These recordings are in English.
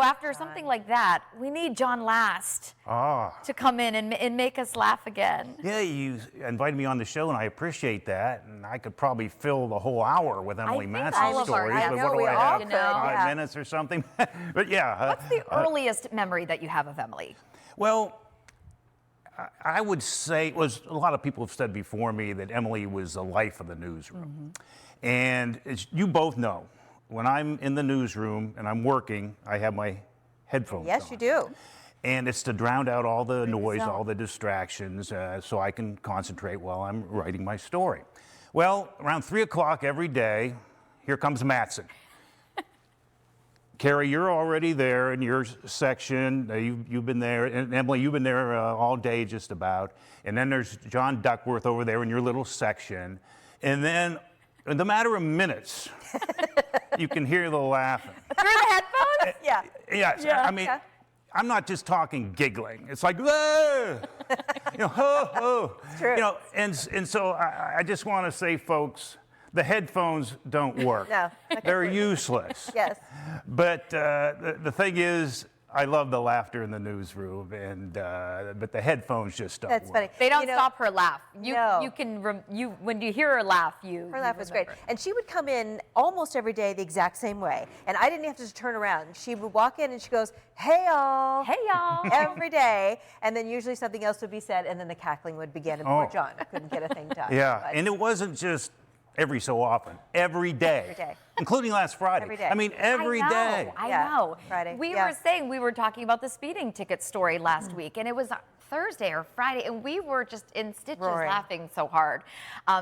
after something like that, we need John Last to come in and make us laugh again. Yeah, you invited me on the show, and I appreciate that. And I could probably fill the whole hour with Emily Matson's stories. I but know, what do we I all have? could, 5 minutes or something? But yeah. What's the earliest memory that you have of Emily? Well, I would say, a lot of people have said before me that Emily was the life of the newsroom. And as you both know, when I'm in the newsroom and I'm working, I have my headphones on. Yes, you do. And it's to drown out all the noise, all the distractions, so I can concentrate while I'm writing my story. Well, around 3 o'clock every day, here comes Matson. Carrie, you're already there in your section. You've been there, and Emily, you've been there all day just about. And then there's John Duckworth over there in your little section. And then, in the matter of minutes, you can hear the laughing. Through the headphones? Yeah. Yes, I mean, I'm not just talking giggling. It's like, whoa, ho, ho. It's true. And so I just want to say, folks, the headphones don't work. No. They're useless. Yes. But the thing is, I love the laughter in the newsroom, but the headphones just don't That's work. funny. They don't stop her laugh. No. You can when you hear her laugh, Her laugh was great. And she would come in almost every day the exact same way. And I didn't have to turn around. She would walk in and she goes, hey y'all. Hey y'all. Every day. And then usually something else would be said and then the cackling would begin and poor John couldn't get a thing done. Yeah, But and it wasn't just every so often, every day. Every day. Including last Friday. Every day. I mean, every day. I Yeah, know. Friday, We yeah. were saying, we were talking about the speeding ticket story last week, and it was Thursday or Friday, and we were just in stitches Roaring. laughing so hard.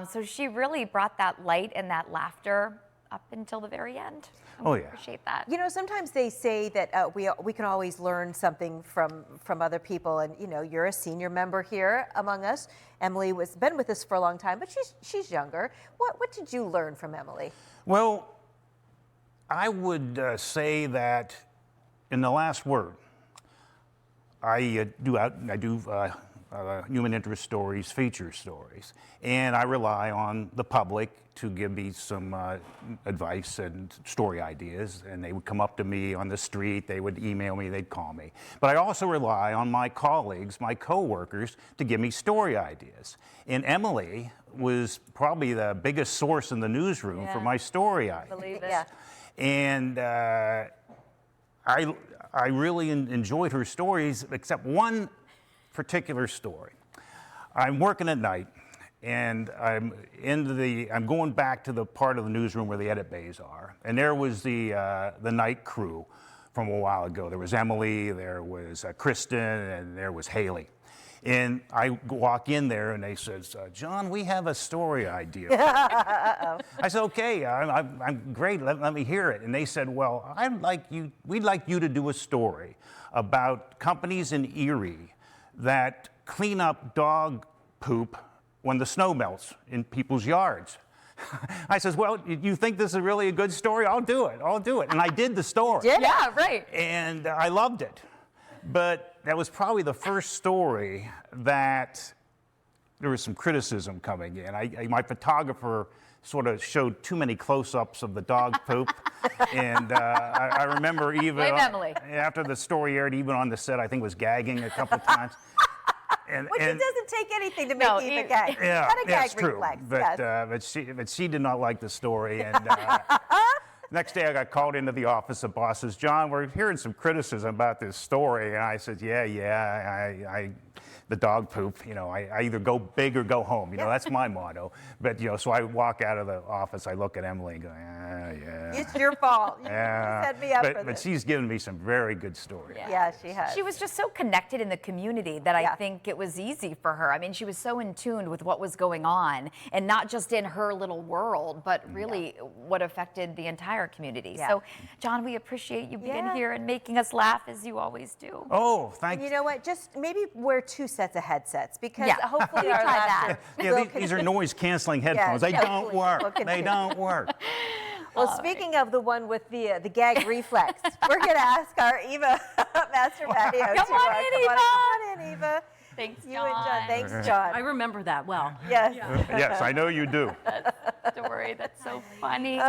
So she really brought that light and that laughter up until the very end. And Oh, we yeah. appreciate that. You know, sometimes they say that we can always learn something from other people, and you know, you're a senior member here among us. Emily was been with us for a long time, but she's younger. What did you learn from Emily? Well, I would say that in the last word, I do human interest stories, feature stories, and I rely on the public to give me some advice and story ideas, and they would come up to me on the street, they would email me, they'd call me. But I also rely on my colleagues, my coworkers, to give me story ideas. And Emily was probably the biggest source in the newsroom for my story ideas. Believe it. Yeah. And I really enjoyed her stories, except one particular story. I'm working at night, and I'm going back to the part of the newsroom where the edit bays are, and there was the night crew from a while ago. There was Emily, there was Kristen, and there was Haley. And I walk in there, and they says, John, we have a story idea. I said, okay, I'm great, let me hear it. And they said, well, we'd like you to do a story about companies in Erie that clean up dog poop when the snow melts in people's yards. I says, well, you think this is really a good story? I'll do it. And I did the story. Yeah, right. And I loved it. But that was probably the first story that there was some criticism coming in. My photographer sort of showed too many close-ups of the dog poop. And I remember even Blame Emily. after the story aired, even on the set, I think was gagging a couple of times. Which it doesn't take anything to make you even gag. Yeah, Got a gag that's true. reflex. But, Yes. but she did not like the story. And next day I got called into the office. The boss says, John, we're hearing some criticism about this story. And I said, yeah, the dog poop, I either go big or go home. That's my motto. But, so I walk out of the office, I look at Emily and go, yeah. It's your fault. You set me up for But this. she's given me some very good stories. Yeah, she has. She was just so connected in the community that I think it was easy for her. I mean, she was so in tune with what was going on, and not just in her little world, but really what affected the entire community. Yeah. So, John, we appreciate you being here and making us laugh as you always do. Oh, thank you. You know what? Just maybe wear 2 sets of headsets because hopefully You our try laughter that. will These are noise-canceling headphones. They don't hopefully work. will They continue. don't work. Well, speaking of the one with the gag reflex, we're going to ask our Eva Master Patio. Come on in, Eva. Come on in, Eva. Thanks, You and John. John. Thanks, John. I remember that well. Yes. Yes, I know you do. Story, that's so funny.